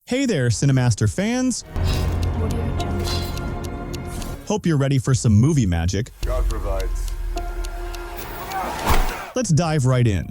Hey there, Cinemaster fans! Hope you're ready for some movie magic. God provides. Let's dive right in.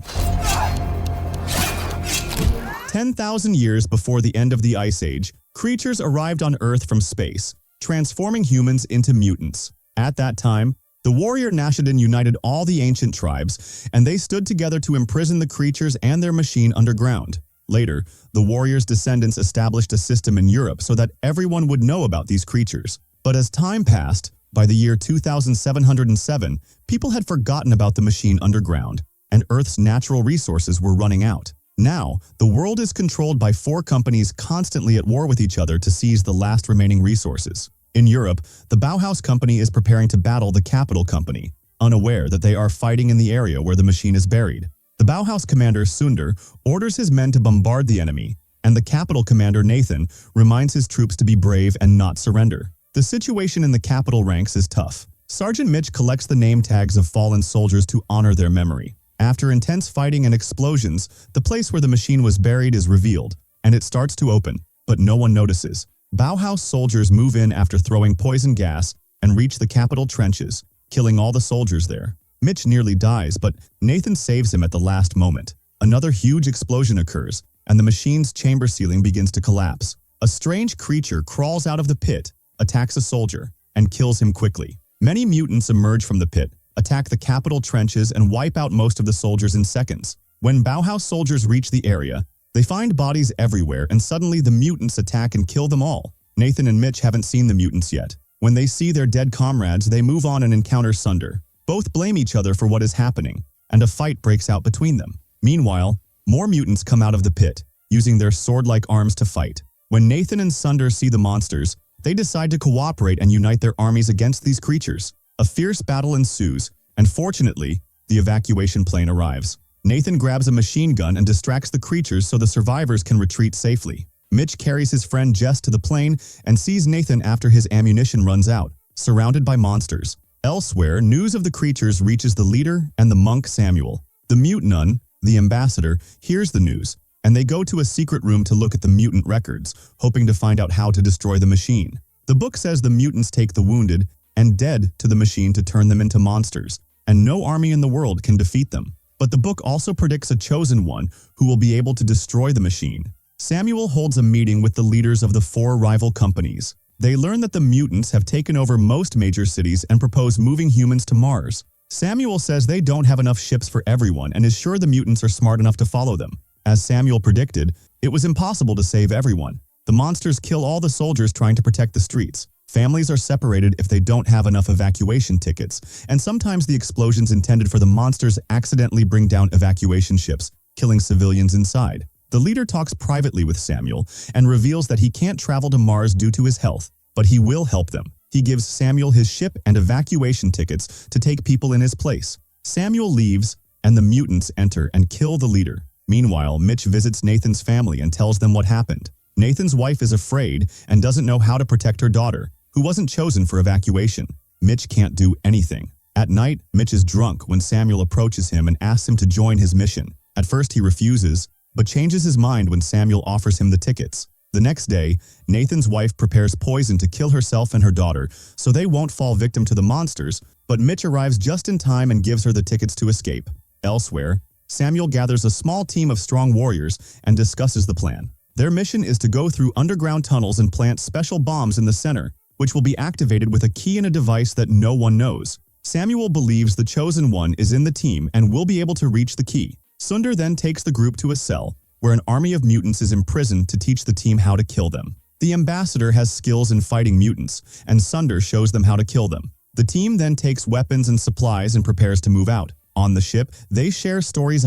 10,000 years before the end of the Ice Age, creatures arrived on Earth from space, transforming humans into mutants. At that time, the warrior Nashidan united all the ancient tribes, and they stood together to imprison the creatures and their machine underground. Later, the warriors' descendants established a system in Europe so that everyone would know about these creatures. But as time passed, by the year 2707, people had forgotten about the machine underground, and Earth's natural resources were running out. Now, the world is controlled by 4 companies constantly at war with each other to seize the last remaining resources. In Europe, the Bauhaus Company is preparing to battle the Capital Company, unaware that they are fighting in the area where the machine is buried. The Bauhaus commander, Sundar, orders his men to bombard the enemy, and the Capital commander, Nathan, reminds his troops to be brave and not surrender. The situation in the Capital ranks is tough. Sergeant Mitch collects the name tags of fallen soldiers to honor their memory. After intense fighting and explosions, the place where the machine was buried is revealed, and it starts to open, but no one notices. Bauhaus soldiers move in after throwing poison gas and reach the Capital trenches, killing all the soldiers there. Mitch nearly dies, but Nathan saves him at the last moment. Another huge explosion occurs, and the machine's chamber ceiling begins to collapse. A strange creature crawls out of the pit, attacks a soldier, and kills him quickly. Many mutants emerge from the pit, attack the Capital trenches, and wipe out most of the soldiers in seconds. When Bauhaus soldiers reach the area, they find bodies everywhere, and suddenly the mutants attack and kill them all. Nathan and Mitch haven't seen the mutants yet. When they see their dead comrades, they move on and encounter Sundar. Both blame each other for what is happening, and a fight breaks out between them. Meanwhile, more mutants come out of the pit, using their sword-like arms to fight. When Nathan and Sundar see the monsters, they decide to cooperate and unite their armies against these creatures. A fierce battle ensues, and fortunately, the evacuation plane arrives. Nathan grabs a machine gun and distracts the creatures so the survivors can retreat safely. Mitch carries his friend Jess to the plane and sees Nathan after his ammunition runs out, surrounded by monsters. Elsewhere, news of the creatures reaches the leader and the monk Samuel. The mute nun, the ambassador, hears the news, and they go to a secret room to look at the mutant records, hoping to find out how to destroy the machine. The book says the mutants take the wounded and dead to the machine to turn them into monsters, and no army in the world can defeat them. But the book also predicts a chosen one who will be able to destroy the machine. Samuel holds a meeting with the leaders of the 4 rival companies. They learn that the mutants have taken over most major cities and propose moving humans to Mars. Samuel says they don't have enough ships for everyone and is sure the mutants are smart enough to follow them. As Samuel predicted, it was impossible to save everyone. The monsters kill all the soldiers trying to protect the streets. Families are separated if they don't have enough evacuation tickets, and sometimes the explosions intended for the monsters accidentally bring down evacuation ships, killing civilians inside. The leader talks privately with Samuel and reveals that he can't travel to Mars due to his health, but he will help them. He gives Samuel his ship and evacuation tickets to take people in his place. Samuel leaves, and the mutants enter and kill the leader. Meanwhile, Mitch visits Nathan's family and tells them what happened. Nathan's wife is afraid and doesn't know how to protect her daughter, who wasn't chosen for evacuation. Mitch can't do anything. At night, Mitch is drunk when Samuel approaches him and asks him to join his mission. At first he refuses, but changes his mind when Samuel offers him the tickets. The next day, Nathan's wife prepares poison to kill herself and her daughter, so they won't fall victim to the monsters, but Mitch arrives just in time and gives her the tickets to escape. Elsewhere, Samuel gathers a small team of strong warriors and discusses the plan. Their mission is to go through underground tunnels and plant special bombs in the center, which will be activated with a key in a device that no one knows. Samuel believes the chosen one is in the team and will be able to reach the key. Sundar then takes the group to a cell, where an army of mutants is imprisoned to teach the team how to kill them. The ambassador has skills in fighting mutants, and Sundar shows them how to kill them. The team then takes weapons and supplies and prepares to move out. On the ship, they share stories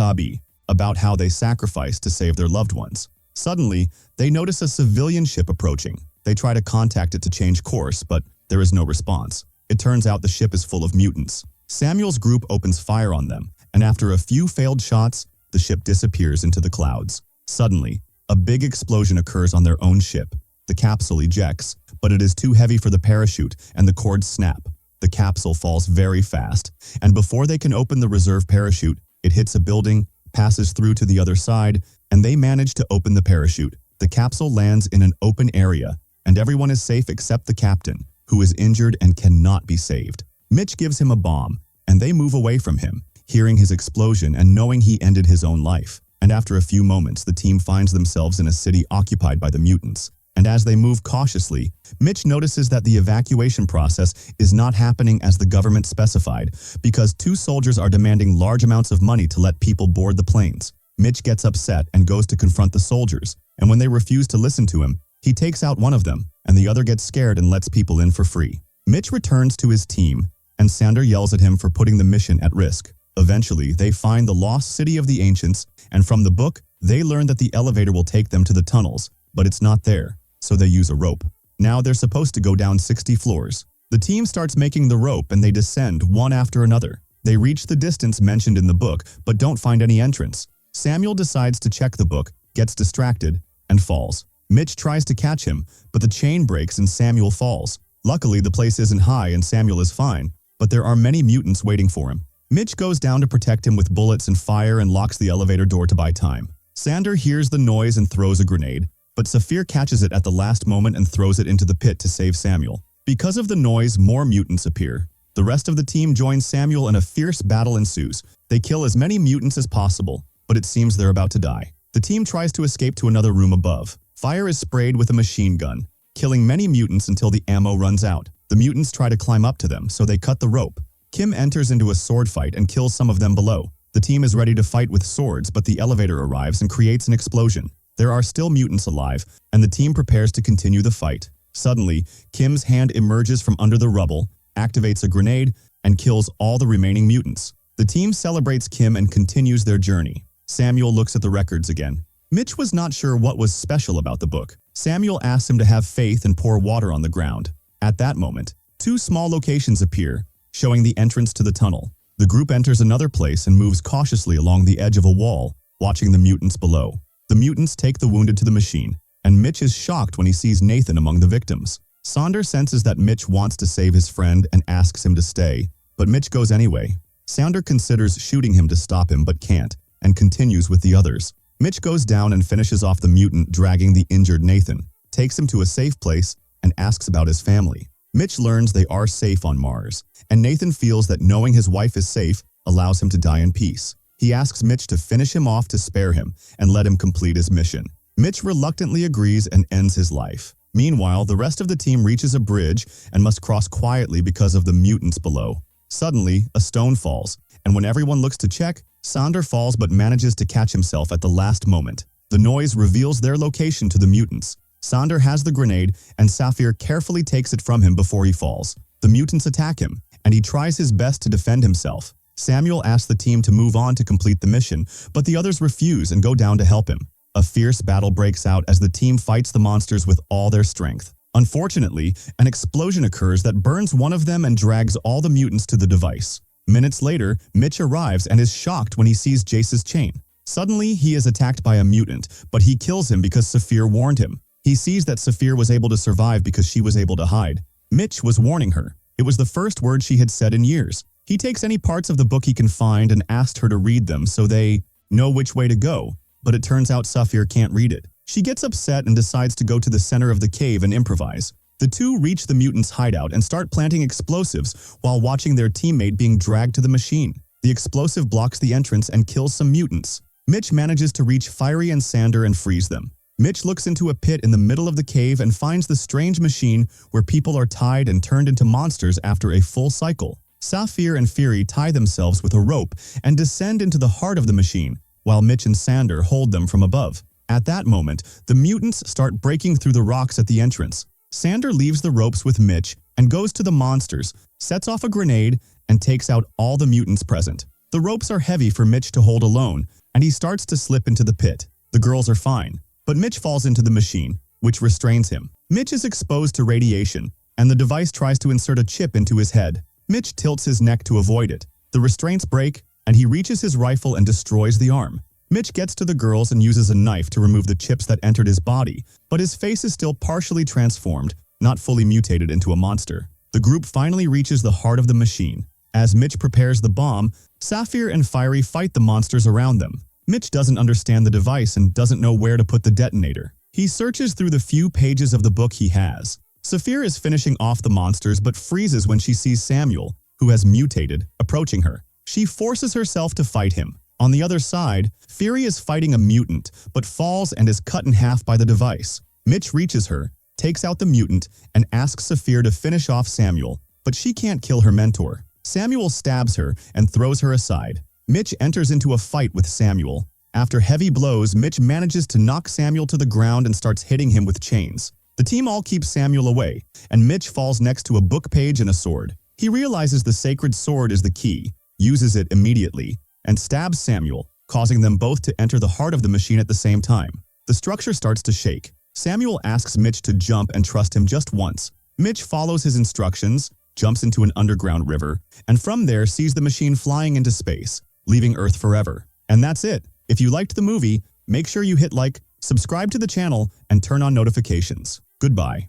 about how they sacrificed to save their loved ones. Suddenly, they notice a civilian ship approaching. They try to contact it to change course, but there is no response. It turns out the ship is full of mutants. Samuel's group opens fire on them, and after a few failed shots, the ship disappears into the clouds. Suddenly, a big explosion occurs on their own ship. The capsule ejects, but it is too heavy for the parachute, and the cords snap. The capsule falls very fast, and before they can open the reserve parachute, it hits a building, passes through to the other side, and they manage to open the parachute. The capsule lands in an open area, and everyone is safe except the captain, who is injured and cannot be saved. Mitch gives him a bomb, and they move away from him, hearing his explosion and knowing he ended his own life. And after a few moments, the team finds themselves in a city occupied by the mutants. And as they move cautiously, Mitch notices that the evacuation process is not happening as the government specified, because 2 soldiers are demanding large amounts of money to let people board the planes. Mitch gets upset and goes to confront the soldiers, and when they refuse to listen to him, he takes out one of them, and the other gets scared and lets people in for free. Mitch returns to his team, and Sander yells at him for putting the mission at risk. Eventually, they find the lost city of the ancients, and from the book, they learn that the elevator will take them to the tunnels, but it's not there, so they use a rope. Now they're supposed to go down 60 floors. The team starts making the rope and they descend one after another. They reach the distance mentioned in the book, but don't find any entrance. Samuel decides to check the book, gets distracted, and falls. Mitch tries to catch him, but the chain breaks and Samuel falls. Luckily, the place isn't high and Samuel is fine, but there are many mutants waiting for him. Mitch goes down to protect him with bullets and fire and locks the elevator door to buy time. Sander hears the noise and throws a grenade, but Saphir catches it at the last moment and throws it into the pit to save Samuel. Because of the noise, more mutants appear. The rest of the team joins Samuel and a fierce battle ensues. They kill as many mutants as possible, but it seems they're about to die. The team tries to escape to another room above. Fire is sprayed with a machine gun, killing many mutants until the ammo runs out. The mutants try to climb up to them, so they cut the rope. Kim enters into a sword fight and kills some of them below. The team is ready to fight with swords, but the elevator arrives and creates an explosion. There are still mutants alive, and the team prepares to continue the fight. Suddenly, Kim's hand emerges from under the rubble, activates a grenade, and kills all the remaining mutants. The team celebrates Kim and continues their journey. Samuel looks at the records again. Mitch was not sure what was special about the book. Samuel asks him to have faith and pour water on the ground. At that moment, 2 small locations appear, showing the entrance to the tunnel. The group enters another place and moves cautiously along the edge of a wall, watching the mutants below. The mutants take the wounded to the machine, and Mitch is shocked when he sees Nathan among the victims. Sander senses that Mitch wants to save his friend and asks him to stay, but Mitch goes anyway. Sander considers shooting him to stop him but can't, and continues with the others. Mitch goes down and finishes off the mutant dragging the injured Nathan, takes him to a safe place, and asks about his family. Mitch learns they are safe on Mars, and Nathan feels that knowing his wife is safe allows him to die in peace. He asks Mitch to finish him off to spare him and let him complete his mission. Mitch reluctantly agrees and ends his life. Meanwhile, the rest of the team reaches a bridge and must cross quietly because of the mutants below. Suddenly, a stone falls, and when everyone looks to check, Sander falls but manages to catch himself at the last moment. The noise reveals their location to the mutants. Sander has the grenade, and Saphir carefully takes it from him before he falls. The mutants attack him, and he tries his best to defend himself. Samuel asks the team to move on to complete the mission, but the others refuse and go down to help him. A fierce battle breaks out as the team fights the monsters with all their strength. Unfortunately, an explosion occurs that burns one of them and drags all the mutants to the device. Minutes later, Mitch arrives and is shocked when he sees Jace's chain. Suddenly, he is attacked by a mutant, but he kills him because Saphir warned him. He sees that Saphir was able to survive because she was able to hide. Mitch was warning her. It was the first word she had said in years. He takes any parts of the book he can find and asked her to read them so they know which way to go, but it turns out Saphir can't read it. She gets upset and decides to go to the center of the cave and improvise. The two reach the mutants' hideout and start planting explosives while watching their teammate being dragged to the machine. The explosive blocks the entrance and kills some mutants. Mitch manages to reach Fiery and Sander and frees them. Mitch looks into a pit in the middle of the cave and finds the strange machine where people are tied and turned into monsters after a full cycle. Saphir and Fury tie themselves with a rope and descend into the heart of the machine, while Mitch and Sander hold them from above. At that moment, the mutants start breaking through the rocks at the entrance. Sander leaves the ropes with Mitch and goes to the monsters, sets off a grenade, and takes out all the mutants present. The ropes are heavy for Mitch to hold alone, and he starts to slip into the pit. The girls are fine, but Mitch falls into the machine, which restrains him. Mitch is exposed to radiation, and the device tries to insert a chip into his head. Mitch tilts his neck to avoid it. The restraints break, and he reaches his rifle and destroys the arm. Mitch gets to the girls and uses a knife to remove the chips that entered his body, but his face is still partially transformed, not fully mutated into a monster. The group finally reaches the heart of the machine. As Mitch prepares the bomb, Saphir and Fiery fight the monsters around them. Mitch doesn't understand the device and doesn't know where to put the detonator. He searches through the few pages of the book he has. Saphir is finishing off the monsters but freezes when she sees Samuel, who has mutated, approaching her. She forces herself to fight him. On the other side, Fury is fighting a mutant, but falls and is cut in half by the device. Mitch reaches her, takes out the mutant, and asks Saphir to finish off Samuel, but she can't kill her mentor. Samuel stabs her and throws her aside. Mitch enters into a fight with Samuel. After heavy blows, Mitch manages to knock Samuel to the ground and starts hitting him with chains. The team all keeps Samuel away, and Mitch falls next to a book page and a sword. He realizes the sacred sword is the key, uses it immediately, and stabs Samuel, causing them both to enter the heart of the machine at the same time. The structure starts to shake. Samuel asks Mitch to jump and trust him just once. Mitch follows his instructions, jumps into an underground river, and from there sees the machine flying into space, leaving Earth forever. And that's it. If you liked the movie, make sure you hit like, subscribe to the channel, and turn on notifications. Goodbye.